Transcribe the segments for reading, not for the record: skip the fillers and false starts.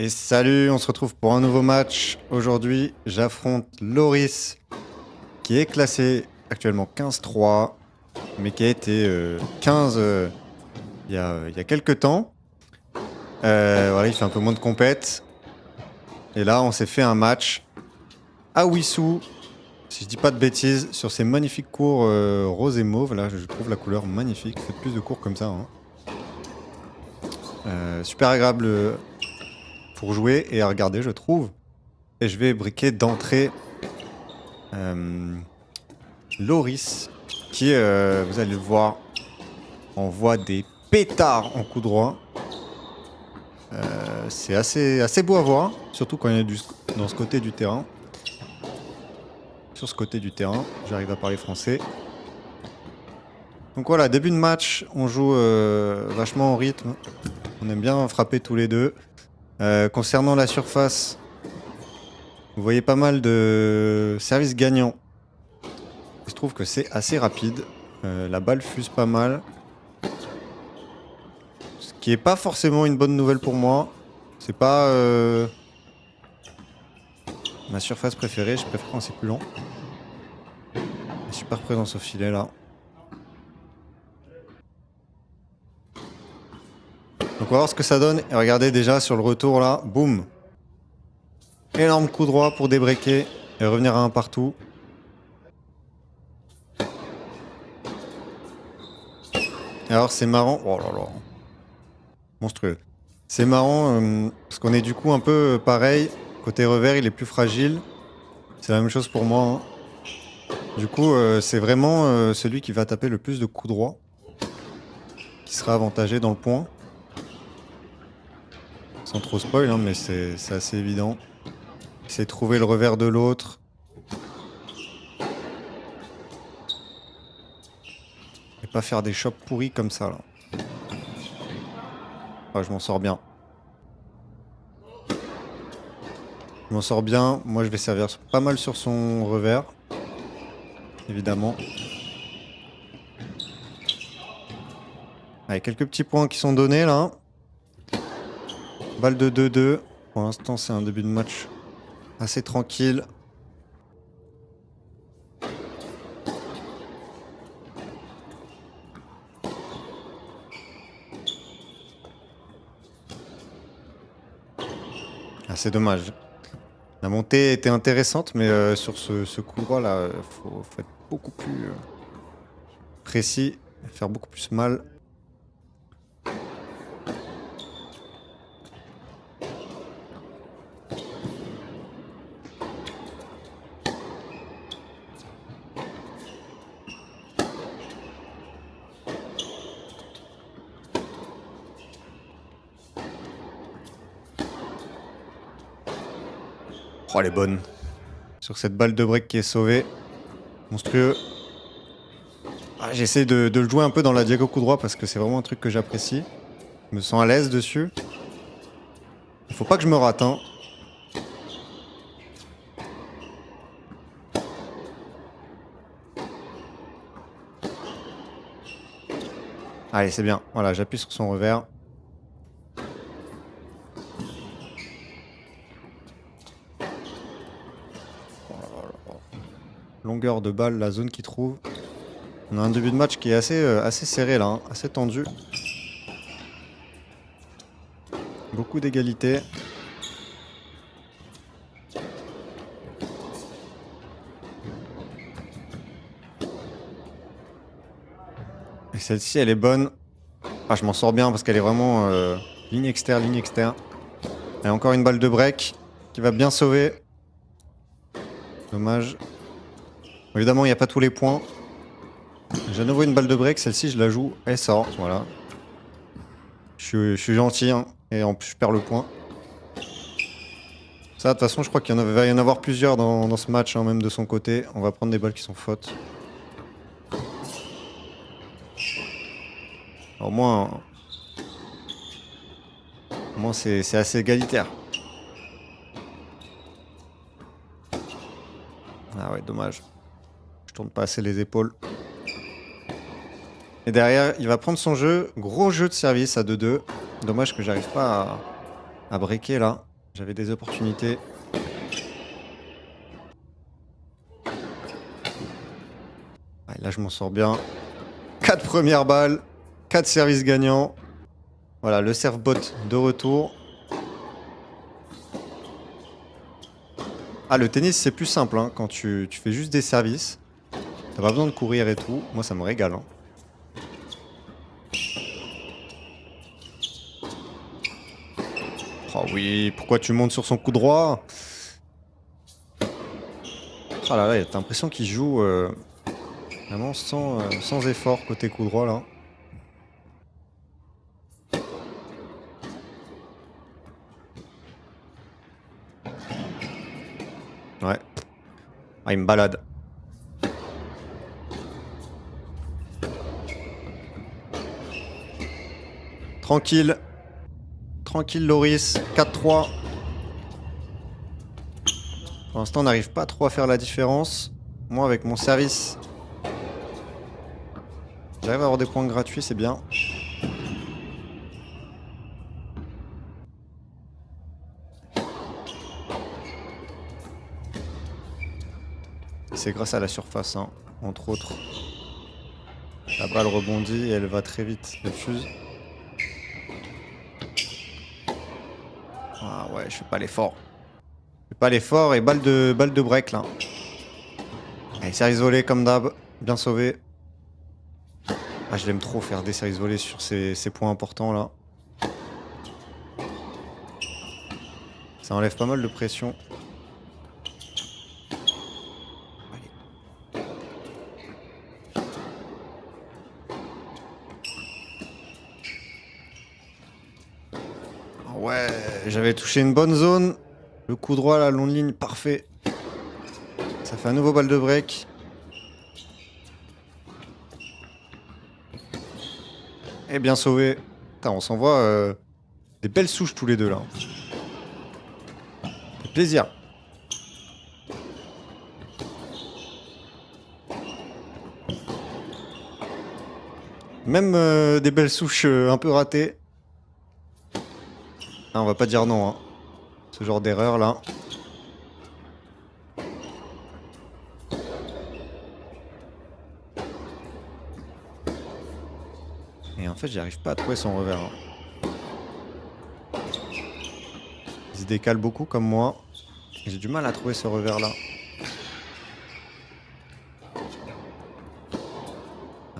Et salut, on se retrouve pour un nouveau match. Aujourd'hui, j'affronte Loris, qui est classé actuellement 15-3, mais qui a été 15 il y a quelques temps. Voilà, il fait un peu moins de compète. Et là, on s'est fait un match à Wissou, si je dis pas de bêtises, sur ces magnifiques cours rose et mauve. Là, je trouve la couleur magnifique. Faites plus de cours comme ça, hein. Super agréable pour jouer et à regarder, je trouve. Et je vais briquer d'entrée Loris, qui, vous allez le voir, envoie des pétards en coup droit. C'est assez beau à voir, surtout quand il y a dans ce côté du terrain. Sur ce côté du terrain, j'arrive à parler français. Donc voilà, début de match, on joue vachement en rythme. On aime bien frapper tous les deux. Concernant la surface, vous voyez pas mal de services gagnants. Il se trouve que c'est assez rapide. La balle fuse pas mal. Ce qui est pas forcément une bonne nouvelle pour moi. C'est pas ma surface préférée. Je préfère quand c'est plus lent. Super présence au filet là. Donc on va voir ce que ça donne. Et regardez déjà sur le retour là. Boum. Énorme coup droit pour débreaker et revenir à un partout. Alors c'est marrant. Oh là là. Monstrueux. C'est marrant parce qu'on est du coup un peu pareil. Côté revers, il est plus fragile. C'est la même chose pour moi, hein. Du coup, c'est vraiment celui qui va taper le plus de coups droits qui sera avantagé dans le point. Sans trop spoil, hein, mais c'est assez évident. C'est trouver le revers de l'autre. Et pas faire des chops pourris comme ça, là. Ah, je m'en sors bien. Je m'en sors bien. Moi, je vais servir pas mal sur son revers. Évidemment. Allez, quelques petits points qui sont donnés, là. Balle de 2-2. Pour l'instant, c'est un début de match assez tranquille. Ah, c'est dommage. La montée était intéressante, mais sur ce coup droit là, faut être beaucoup plus précis, faire beaucoup plus mal. Oh, elle est bonne. Sur cette balle de break qui est sauvée. Monstrueux. Ah, j'essaie de le jouer un peu dans la diago coup droit parce que c'est vraiment un truc que j'apprécie. Je me sens à l'aise dessus. Il faut pas que je me rate, hein. Allez, c'est bien. Voilà, j'appuie sur son revers. Longueur de balle, la zone qu'il trouve. On a un début de match qui est assez serré là, hein, assez tendu. Beaucoup d'égalité. Et celle-ci, elle est bonne. Ah, je m'en sors bien parce qu'elle est vraiment ligne externe, ligne externe. Et encore une balle de break qui va bien sauver. Dommage. Évidemment, il n'y a pas tous les points. J'ai à nouveau une balle de break. Celle-ci, je la joue. Elle sort. Voilà. Je suis gentil, hein, et en plus, je perds le point. Ça, de toute façon, je crois qu'il va y en avoir plusieurs dans ce match, hein, même de son côté. On va prendre des balles qui sont fautes. Au moins c'est assez égalitaire. Ah ouais, dommage. Je tourne pas assez les épaules. Et derrière, il va prendre son jeu. Gros jeu de service à 2-2. Dommage que j'arrive pas à breaker là. J'avais des opportunités. Ouais, là, je m'en sors bien. 4 premières balles. 4 services gagnants. Voilà, le serve-bot de retour. Ah, le tennis, c'est plus simple, hein, quand tu fais juste des services. T'as pas besoin de courir et tout. Moi, ça me régale. Hein. Oh oui, pourquoi tu montes sur son coup droit? Ah là là, t'as l'impression qu'il joue vraiment sans effort côté coup droit là. Ouais. Ah, il me balade. Tranquille. Tranquille, Loris. 4-3. Pour l'instant, on n'arrive pas trop à faire la différence. Moi, avec mon service, j'arrive à avoir des points gratuits, c'est bien. C'est grâce à la surface, hein, entre autres. La balle rebondit et elle va très vite. Elle fuse. Ah ouais, je fais pas l'effort. Je fais pas l'effort et balle de break là. Allez, service volé comme d'hab. Bien sauvé. Ah, je l'aime trop faire des services volés sur ces points importants là. Ça enlève pas mal de pression. Ouais, j'avais touché une bonne zone. Le coup droit, la longue ligne, parfait. Ça fait un nouveau balle de break. Et bien sauvé. Putain, on s'envoie des belles souches tous les deux là. C'est plaisir. Même des belles souches un peu ratées. Ah, on va pas dire non, hein. Ce genre d'erreur là. Et en fait, j'arrive pas à trouver son revers. Hein. Il se décale beaucoup comme moi. J'ai du mal à trouver ce revers là.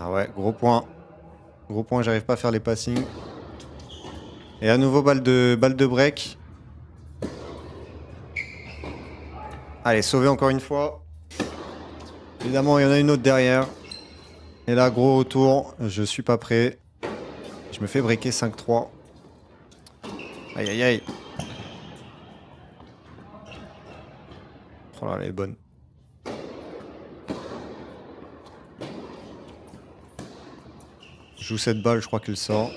Ah ouais, gros point. Gros point, j'arrive pas à faire les passings. Et à nouveau balle de break. Allez, sauvé encore une fois. Évidemment, il y en a une autre derrière. Et là, gros retour. Je suis pas prêt. Je me fais breaker 5-3. Aïe aïe aïe. Oh là, elle est bonne. Je joue cette balle, je crois qu'elle sort.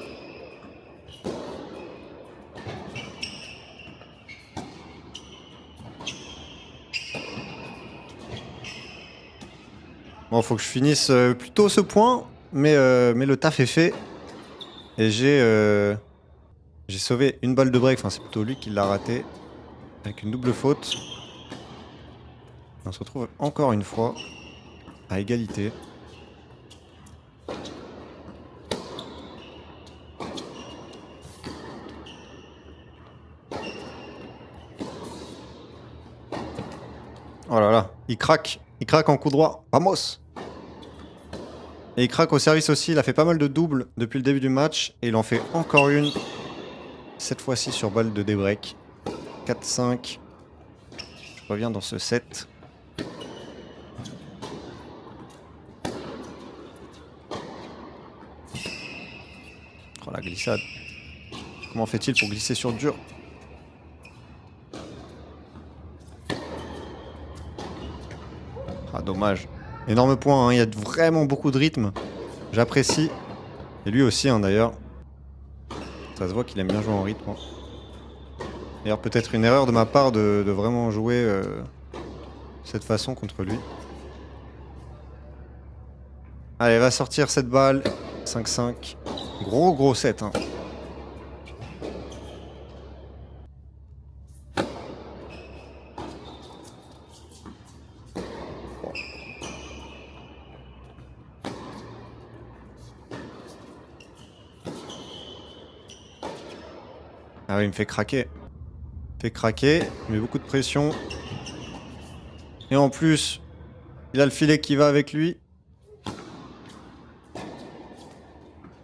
Bon, faut que je finisse plutôt ce point, mais le taf est fait. Et j'ai sauvé une balle de break, enfin c'est plutôt lui qui l'a raté, avec une double faute. On se retrouve encore une fois à égalité. Oh là là, il craque en coup droit, vamos! Et il craque au service aussi, il a fait pas mal de doubles depuis le début du match, et il en fait encore une, cette fois-ci sur balle de débreak. 4-5, je reviens dans ce set. Oh la glissade. Comment fait-il pour glisser sur dur? Ah dommage. Énorme point, hein. Il y a vraiment beaucoup de rythme. J'apprécie. Et lui aussi hein, d'ailleurs. Ça se voit qu'il aime bien jouer en rythme. Hein. D'ailleurs peut-être une erreur de ma part de vraiment jouer cette façon contre lui. Allez, va sortir cette balle. 5-5. Gros set. Hein. Ah oui, il me fait craquer. Il met beaucoup de pression. Et en plus, il a le filet qui va avec lui.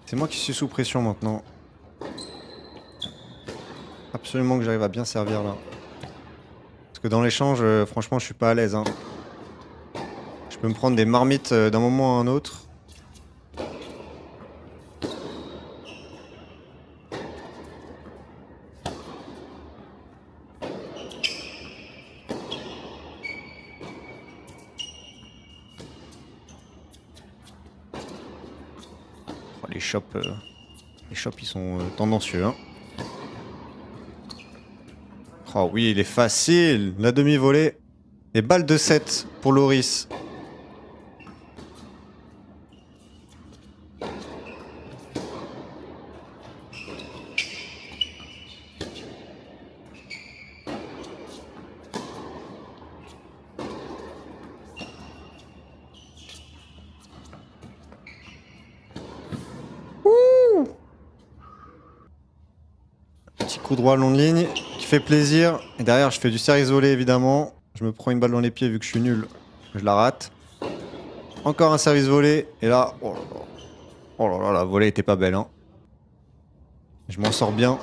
C'est moi qui suis sous pression maintenant. Absolument que j'arrive à bien servir là. Parce que dans l'échange, franchement, je suis pas à l'aise. Hein. Je peux me prendre des marmites d'un moment à un autre. Oh, les shops, ils sont tendancieux. Hein. Oh oui, il est facile. La demi-volée. Et balle de 7 pour Loris. Petit coup droit long de ligne qui fait plaisir. Et derrière, je fais du service volé évidemment. Je me prends une balle dans les pieds vu que je suis nul. Je la rate. Encore un service volé. Et là, oh là là, la volée était pas belle. Hein. Je m'en sors bien.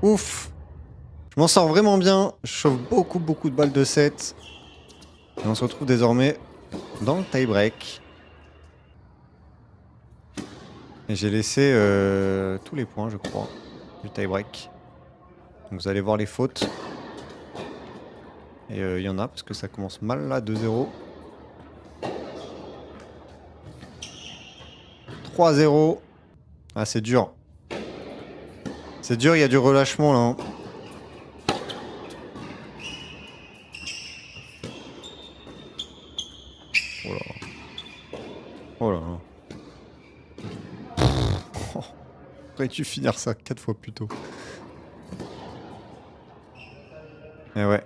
Ouf. Je m'en sors vraiment bien. Je chauffe beaucoup de balles de 7. Et on se retrouve désormais dans le tie-break. Et j'ai laissé tous les points, je crois, du tie-break. Donc vous allez voir les fautes. Et il y en a parce que ça commence mal là, 2-0. 3-0. Ah, c'est dur. C'est dur, il y a du relâchement là. Hein. Oh là. Oh là là. Aurais-tu finir ça 4 fois plus tôt. Et ouais.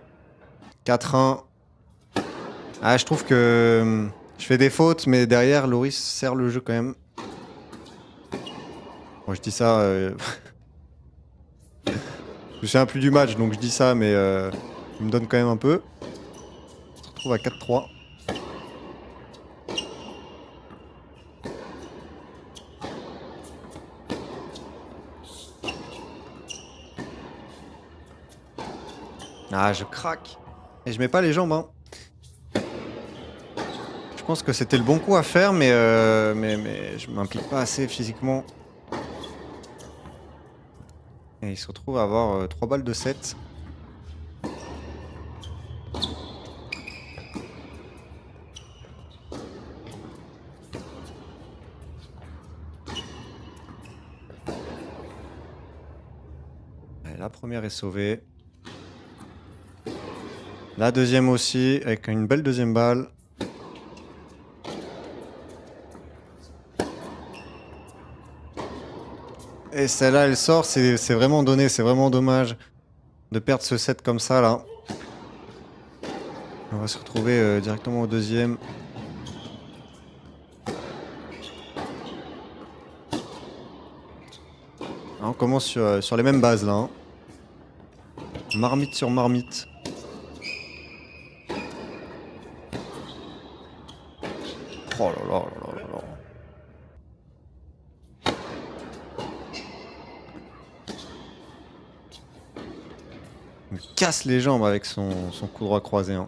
4-1. Ah, je trouve que je fais des fautes, mais derrière, Loris serre le jeu quand même. Bon, je dis ça... je me souviens plus du match, donc je dis ça, mais il me donne quand même un peu. On se retrouve à 4-3. Ah, je craque. Et je mets pas les jambes, hein. Je pense que c'était le bon coup à faire, mais je m'implique pas assez physiquement. Et il se retrouve à avoir 3 balles de 7. Allez, la première est sauvée. La deuxième aussi, avec une belle deuxième balle. Et celle-là, elle sort, c'est vraiment donné, c'est vraiment dommage de perdre ce set comme ça, là. On va se retrouver directement au deuxième. Ah, on commence sur les mêmes bases, là. Hein. Marmite sur marmite. Oh là là là là là. Il me casse les jambes avec son coup droit croisé. Hein.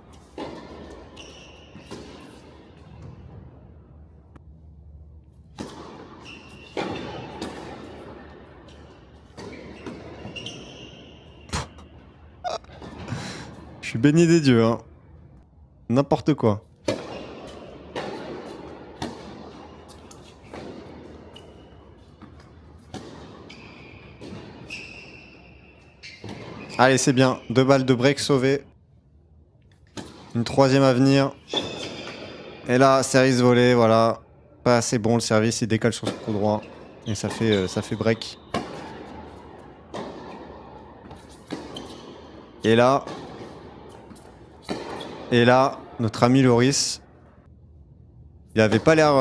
Je suis béni des dieux. Hein. N'importe quoi. Allez, c'est bien. 2 balles de break sauvées. Une troisième à venir. Et là, service volé, voilà. Pas assez bon le service, il décale sur son coup droit. Et ça fait break. Et là, Et là, notre ami Loris, il avait pas l'air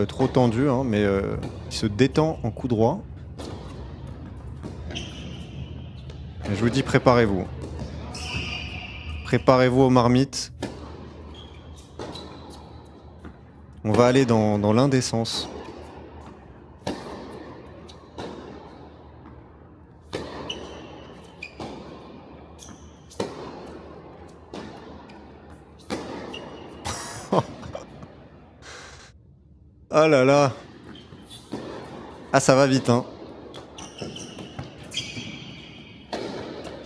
trop tendu, hein, mais il se détend en coup droit. Et je vous dis, préparez-vous. Préparez-vous aux marmites. On va aller dans l'indécence. Ah là là. Ah, ça va vite, hein.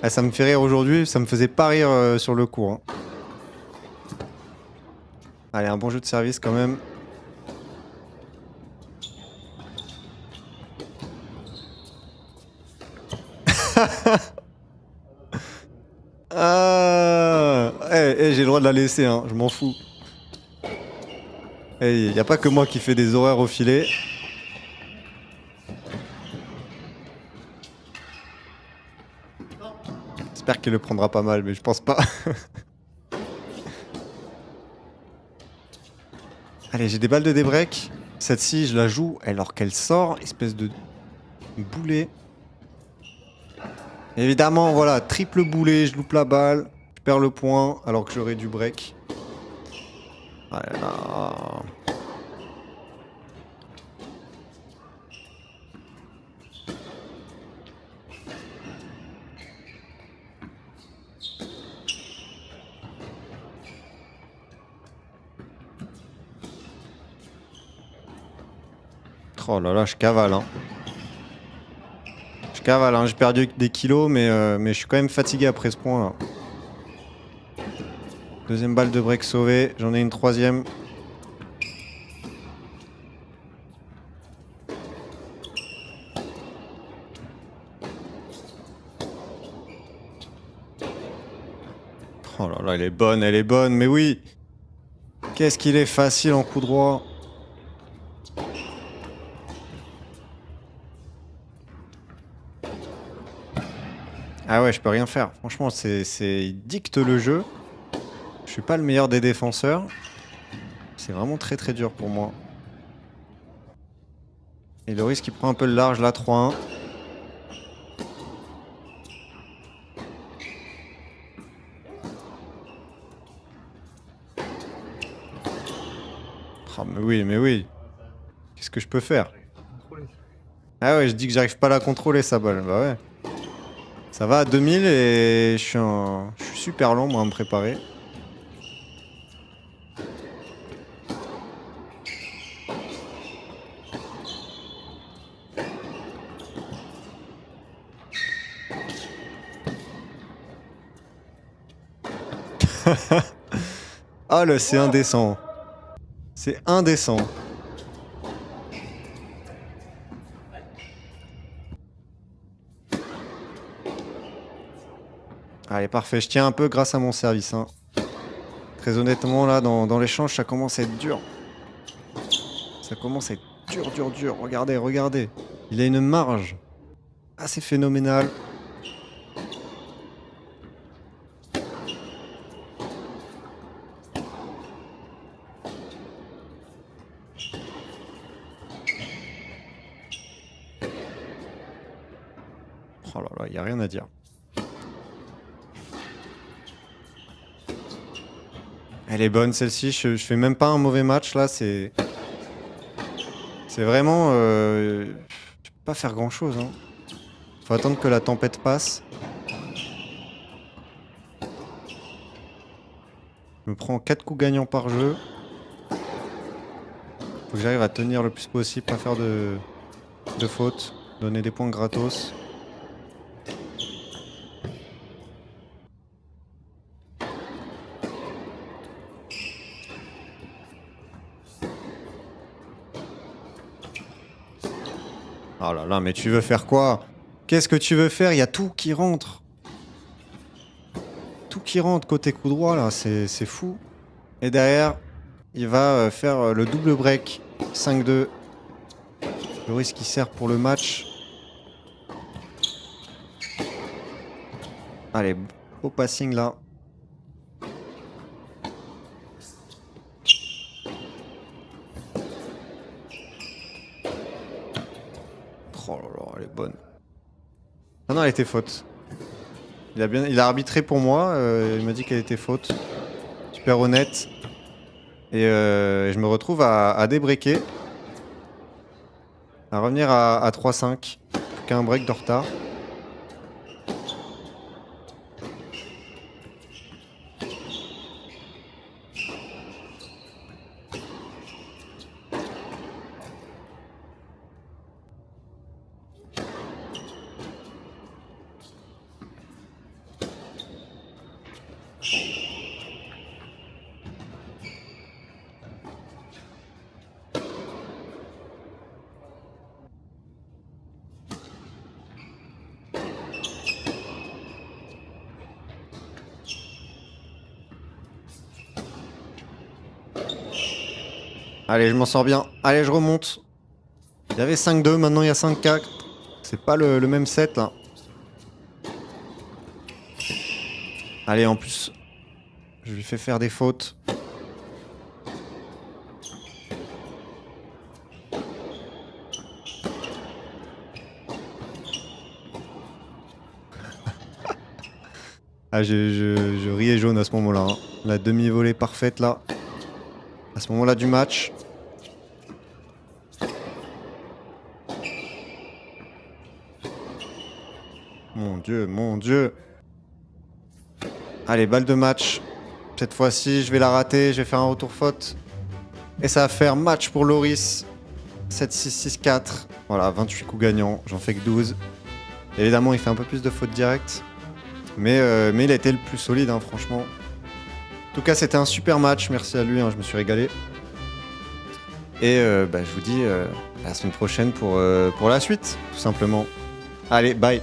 Ah, ça me fait rire aujourd'hui, ça me faisait pas rire sur le coup. Hein. Allez, un bon jeu de service quand même. Ah, j'ai le droit de la laisser, hein, je m'en fous. Il n'y a pas que moi qui fais des horaires au filet. J'espère qu'il le prendra pas mal, mais je pense pas. Allez, j'ai des balles de débreak. Cette-ci, je la joue alors qu'elle sort, espèce de boulet. Évidemment, voilà, triple boulet, je loupe la balle, je perds le point alors que j'aurais du break. Voilà. Oh là là, je cavale, hein. Je cavale, hein. J'ai perdu des kilos, mais je suis quand même fatigué après ce point là. Deuxième balle de break sauvée, j'en ai une troisième. Oh là là, elle est bonne, mais oui. Qu'est-ce qu'il est facile en coup droit. Ah ouais, je peux rien faire. Franchement, il dicte le jeu. Je suis pas le meilleur des défenseurs. C'est vraiment très très dur pour moi. Et Loris qui prend un peu le large là, 3-1. Oh, mais oui. Qu'est-ce que je peux faire? Ah ouais, je dis que j'arrive pas à la contrôler sa balle. Bah ouais. Ça va à 2000 et je suis super lent moi à me préparer. Ah c'est indécent. C'est indécent. Allez, parfait. Je tiens un peu grâce à mon service. Hein. Très honnêtement, là, dans l'échange, ça commence à être dur. Ça commence à être dur. Regardez. Il a une marge assez phénoménale. Oh là là, il n'y a rien à dire. Elle est bonne celle-ci, je fais même pas un mauvais match là, c'est vraiment... je peux pas faire grand-chose. Hein. Faut attendre que la tempête passe. Je me prends 4 coups gagnants par jeu. Faut que j'arrive à tenir le plus possible, pas faire de fautes, donner des points gratos. Oh là là, mais tu veux faire quoi? Qu'est-ce que tu veux faire? Il y a tout qui rentre. Tout qui rentre côté coup droit là, c'est fou. Et derrière, il va faire le double break. 5-2. Loris qui sert pour le match. Allez, beau passing là. Ah non, elle était faute. Il a arbitré pour moi, il m'a dit qu'elle était faute. Super honnête. Et je me retrouve à débreaker. À revenir à 3-5. Plus qu'un break de retard. Allez, je m'en sors bien. Allez, je remonte. Il y avait 5-2, maintenant il y a 5-4. C'est pas le même set là. Allez, en plus, je lui fais faire des fautes. Ah, je riais jaune à ce moment-là. Hein. La demi-volée parfaite là. À ce moment-là du match. Mon Dieu, mon Dieu. Allez, balle de match. Cette fois-ci, je vais la rater. Je vais faire un retour faute. Et ça va faire match pour Loris. 7-6-6-4. Voilà, 28 coups gagnants. J'en fais que 12. Évidemment, il fait un peu plus de fautes directes. Mais il a été le plus solide, hein, franchement. En tout cas, c'était un super match. Merci à lui, hein, je me suis régalé. Et je vous dis à la semaine prochaine pour la suite, tout simplement. Allez, bye.